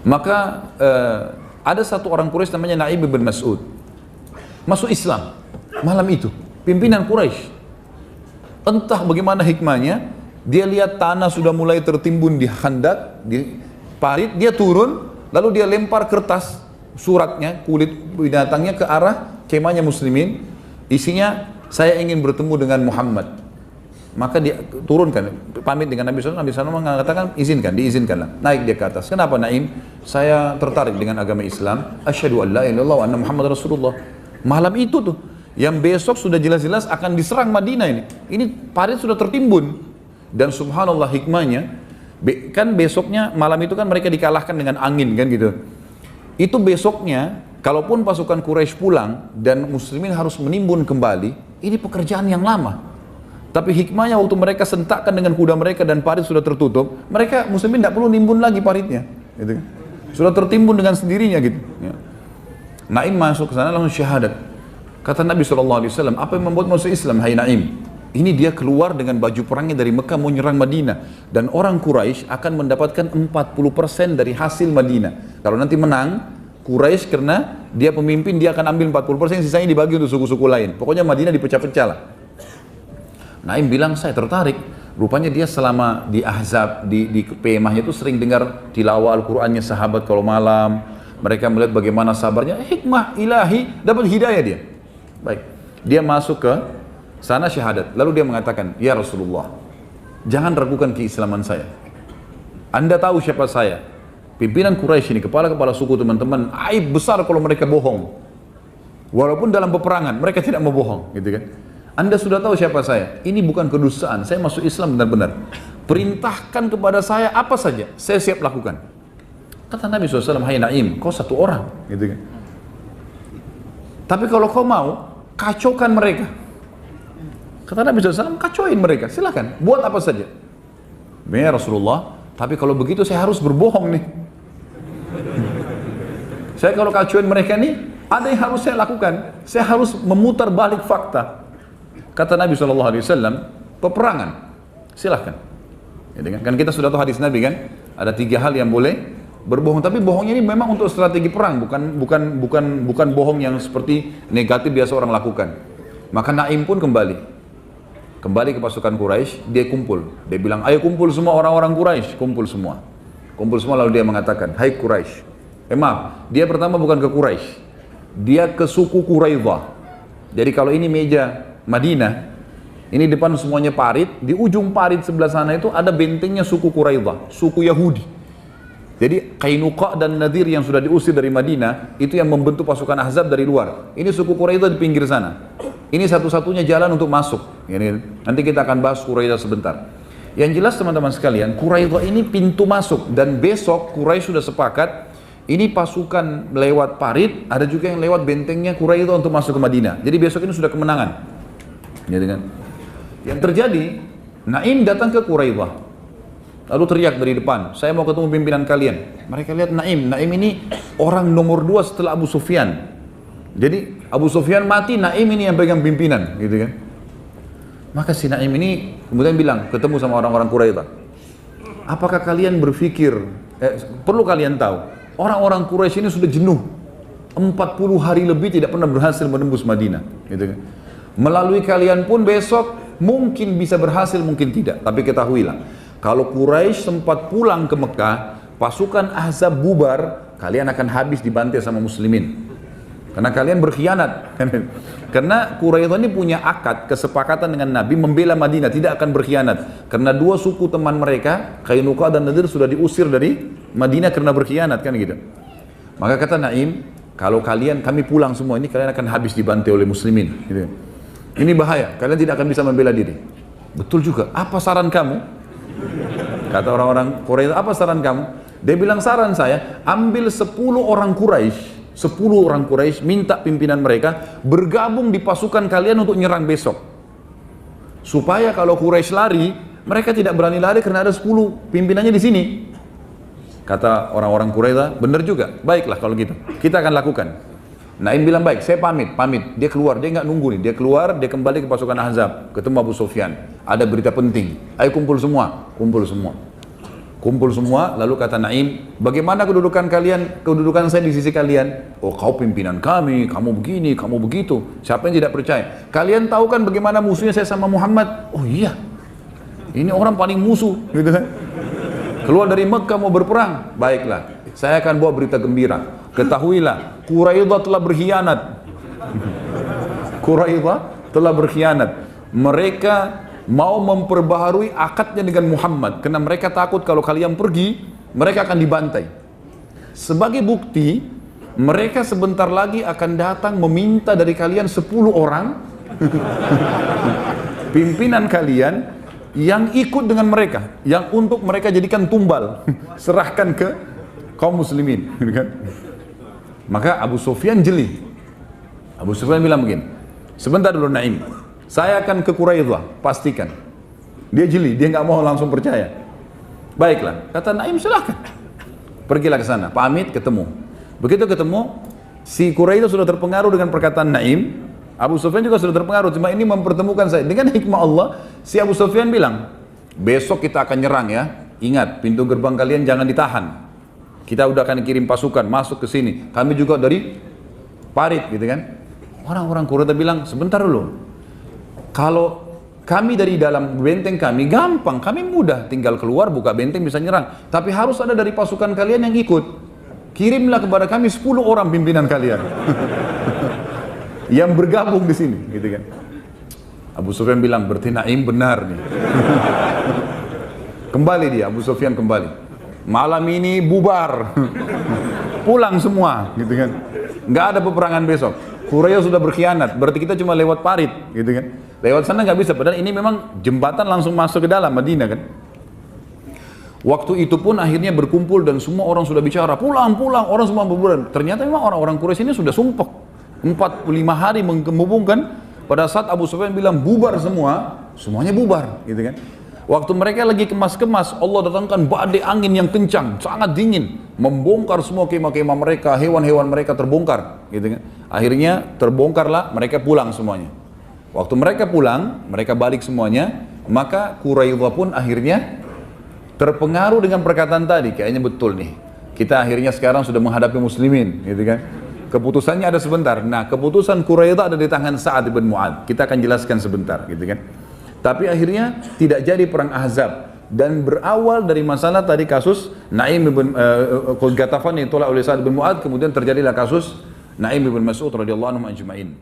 Maka ada satu orang Quraisy namanya Naim bin Mas'ud masuk Islam malam itu, pimpinan Quraisy. Entah bagaimana hikmahnya, dia lihat tanah sudah mulai tertimbun di khandak, di parit, dia turun, lalu dia lempar kertas suratnya, kulit binatangnya ke arah kemahnya muslimin, isinya, saya ingin bertemu dengan Muhammad. Maka dia turunkan, pamit dengan Nabi SAW, Nabi SAW mengatakan izinkan, diizinkanlah. Naik dia ke atas. Kenapa Naim? Saya tertarik dengan agama Islam. Asyhadu an la ilaha illallah wa anna Muhammad Rasulullah. Malam itu tuh, yang besok sudah jelas-jelas akan diserang Madinah ini. Ini parit sudah tertimbun. Dan subhanallah hikmahnya, kan besoknya, malam itu kan mereka dikalahkan dengan angin kan gitu. Itu besoknya, kalaupun pasukan Quraisy pulang dan muslimin harus menimbun kembali, ini pekerjaan yang lama. Tapi hikmahnya waktu mereka sentakkan dengan kuda mereka dan parit sudah tertutup, mereka muslimin tidak perlu nimbun lagi paritnya, gitu. Sudah tertimbun dengan sendirinya gitu. Ya. Naim masuk ke sana langsung syahadat. Kata Nabi SAW, apa yang membuat masuk Islam, hai Naim? Ini dia keluar dengan baju perangnya dari Mekah mau nyerang Madinah, dan orang Quraisy akan mendapatkan 40% dari hasil Madinah. Kalau nanti menang Quraisy, karena dia pemimpin, dia akan ambil 40%, sisanya dibagi untuk suku-suku lain. Pokoknya Madinah dipecah-pecah lah. Naim bilang, saya tertarik. Rupanya dia selama di Ahzab, di kemahnya itu sering dengar tilawah Al-Qur'annya sahabat kalau malam. Mereka melihat bagaimana sabarnya, hikmah ilahi, dapat hidayah dia. Baik, dia masuk ke sana syahadat. Lalu dia mengatakan, ya Rasulullah, jangan ragukan keislaman saya. Anda tahu siapa saya? Pimpinan Quraisy ini, kepala-kepala suku teman-teman, aib besar kalau mereka bohong. Walaupun dalam peperangan, mereka tidak mau bohong, gitu kan? Anda sudah tahu siapa saya. Ini bukan kedustaan. Saya masuk Islam benar-benar. Perintahkan kepada saya apa saja, saya siap lakukan. Kata Nabi SAW, hai Naim, kau satu orang, gitu kan. Tapi kalau kau mau, kacaukan mereka. Kata Nabi SAW, kacauin mereka, silakan, buat apa saja. Ya Rasulullah, tapi kalau begitu saya harus berbohong nih. Saya kalau kacauin mereka nih, ada yang harus saya lakukan. Saya harus memutar balik fakta. Kata Nabi SAW, peperangan, silahkan. Ya, kan kita sudah tahu hadis Nabi kan, ada 3 hal yang boleh berbohong, tapi bohongnya ini memang untuk strategi perang, bukan bohong yang seperti negatif biasa orang lakukan. Maka Naim pun kembali ke pasukan Quraisy, dia kumpul, dia bilang, ayo kumpul semua orang-orang Quraisy, kumpul semua, lalu dia mengatakan, hai Quraisy, maaf, dia pertama bukan ke Quraisy, dia ke suku Quraidah. Jadi kalau ini meja Madinah, ini depan semuanya parit, di ujung parit sebelah sana itu ada bentengnya suku Quraidah, suku Yahudi. Jadi Qainuqa dan Nadir yang sudah diusir dari Madinah, itu yang membentuk pasukan Ahzab dari luar. Ini suku Quraidah di pinggir sana. Ini satu-satunya jalan untuk masuk. Nanti kita akan bahas Quraidah sebentar. Yang jelas teman-teman sekalian, Quraidah ini pintu masuk, dan besok Quraisy sudah sepakat, ini pasukan lewat parit, ada juga yang lewat bentengnya Quraidah untuk masuk ke Madinah. Jadi besok ini sudah kemenangan. Yang terjadi, Naim datang ke Quraidah, lalu teriak dari depan, saya mau ketemu pimpinan kalian. Mereka lihat Naim ini orang nomor 2 setelah Abu Sufyan. Jadi Abu Sufyan mati, Naim ini yang pegang pimpinan, gitu kan. Maka si Naim ini kemudian bilang, ketemu sama orang-orang Quraidah, apakah kalian berpikir, perlu kalian tahu, orang-orang Quraisy ini sudah jenuh, 40 hari lebih tidak pernah berhasil menembus Madinah, gitu kan. Melalui kalian pun besok mungkin bisa berhasil, mungkin tidak. Tapi ketahuilah, kalau Quraisy sempat pulang ke Mekah, pasukan Ahzab bubar, kalian akan habis dibantai sama muslimin. Karena kalian berkhianat. Karena Quraisy ini punya akad, kesepakatan dengan Nabi membela Madinah, tidak akan berkhianat. Karena 2 suku teman mereka, Qainuqa dan Nadir, sudah diusir dari Madinah karena berkhianat, kan gitu. Maka kata Naim, kalau kami pulang semua ini, kalian akan habis dibantai oleh muslimin, gitu. Ini bahaya, kalian tidak akan bisa membela diri. Betul juga, apa saran kamu? Kata orang-orang Quraisy, apa saran kamu? Dia bilang, saran saya, ambil 10 orang Quraisy, minta pimpinan mereka bergabung di pasukan kalian untuk nyerang besok. Supaya kalau Quraisy lari, mereka tidak berani lari karena ada 10 pimpinannya di sini. Kata orang-orang Quraisy, benar juga, baiklah kalau gitu, kita akan lakukan. Naim bilang, baik, saya pamit. Dia keluar, dia nggak nunggu nih, dia keluar, dia kembali ke pasukan Ahzab, ketemu Abu Sufyan, ada berita penting, ayo kumpul semua. Kumpul semua, lalu kata Naim, bagaimana kedudukan kalian, kedudukan saya di sisi kalian? Oh, kau pimpinan kami, kamu begini, kamu begitu. Siapa yang tidak percaya? Kalian tahu kan bagaimana musuhnya saya sama Muhammad? Oh iya, ini orang paling musuh, gitu kan? Keluar dari Mekah mau berperang, baiklah, saya akan bawa berita gembira. Ketahuilah, Quraidah telah berkhianat. Quraidah telah berkhianat. Mereka mau memperbaharui akadnya dengan Muhammad karena mereka takut kalau kalian pergi mereka akan dibantai. Sebagai bukti, mereka sebentar lagi akan datang meminta dari kalian 10 orang pimpinan kalian yang ikut dengan mereka, yang untuk mereka jadikan tumbal, serahkan ke kaum muslimin, kan? Maka Abu Sufyan jeli. Abu Sufyan bilang begini, sebentar dulu Naim, saya akan ke Quraidah, pastikan. Dia jeli, dia nggak mau langsung percaya. Baiklah, kata Naim, silahkan. Pergilah ke sana, pamit, ketemu. Begitu ketemu, si Quraidah sudah terpengaruh dengan perkataan Naim. Abu Sufyan juga sudah terpengaruh, cuma ini mempertemukan saya. Dengan hikmah Allah, si Abu Sufyan bilang, besok kita akan nyerang ya. Ingat, pintu gerbang kalian jangan ditahan. Kita udah akan kirim pasukan masuk ke sini. Kami juga dari parit, gitu kan. Orang-orang Quraidah bilang, sebentar dulu. Kalau kami dari dalam benteng kami gampang, kami mudah, tinggal keluar buka benteng bisa nyerang. Tapi harus ada dari pasukan kalian yang ikut. Kirimlah kepada kami 10 orang pimpinan kalian yang bergabung di sini, gitu kan. Abu Sufyan bilang, berarti Naim benar nih. Kembali dia, Abu Sufyan kembali. Malam ini bubar, pulang semua, gitu kan. Nggak ada peperangan besok. Quraidah sudah berkhianat, berarti kita cuma lewat parit, gitu kan. Lewat sana nggak bisa, padahal ini memang jembatan langsung masuk ke dalam Madinah kan. Waktu itu pun akhirnya berkumpul dan semua orang sudah bicara, pulang, orang semua berbulan. Ternyata memang orang-orang Quraisy ini sudah sumpah 45 hari menghubungkan. Pada saat Abu Sufyan bilang bubar semua, semuanya bubar, gitu kan. Waktu mereka lagi kemas-kemas, Allah datangkan badai angin yang kencang, sangat dingin, membongkar semua kemah-kemah mereka, hewan-hewan mereka terbongkar, gitu kan. Akhirnya terbongkarlah, mereka pulang semuanya. Waktu mereka pulang, mereka balik semuanya, maka Quraidah pun akhirnya terpengaruh dengan perkataan tadi, kayaknya betul nih. Kita akhirnya sekarang sudah menghadapi muslimin, gitu kan. Keputusannya ada sebentar. Nah, keputusan Quraidah ada di tangan Sa'ad bin Mu'adz. Kita akan jelaskan sebentar, gitu kan. Tapi akhirnya tidak jadi perang Ahzab dan berawal dari masalah tadi kasus Naim bin Ghatafan yang ditolak oleh Sa'ad bin Mu'adz, kemudian terjadilah kasus Naim bin Mas'ud radhiyallahu anhu ajma'in.